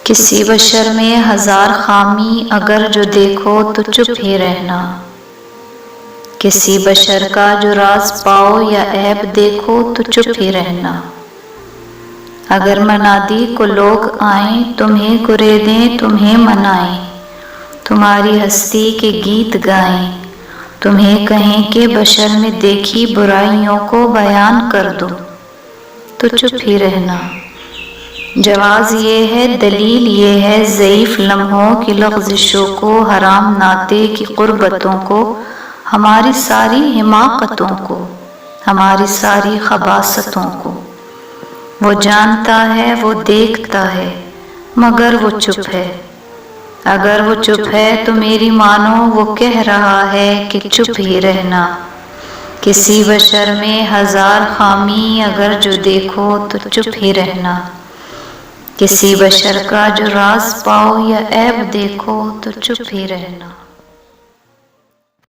کسی بشر میں ہزار خامی اگر جو دیکھو تو چپ ہی رہنا، کسی بشر کا جو راز پاؤ یا عیب دیکھو تو چپ ہی رہنا۔ اگر منادی کو لوگ آئیں تمہیں گریدیں تمہیں منائیں، تمہاری ہستی کے گیت گائیں، تمہیں کہیں کہ بشر میں دیکھی برائیوں کو بیان کر دو تو چپ ہی رہنا۔ جواز یہ ہے، دلیل یہ ہے، ضعیف لمحوں کی لغزشوں کو، حرام ناطے کی قربتوں کو، ہماری ساری حماقتوں کو، ہماری ساری خباثتوں کو۔ وہ جانتا ہے، وہ دیکھتا ہے، مگر وہ چپ ہے۔ اگر وہ چپ ہے تو میری مانو وہ کہہ رہا ہے کہ چپ ہی رہنا۔ کسی بشر میں ہزار خامی اگر جو دیکھو تو چپ ہی رہنا، کسی بشر کا جو راز پاؤ یا عیب دیکھو تو چپ ہی رہنا۔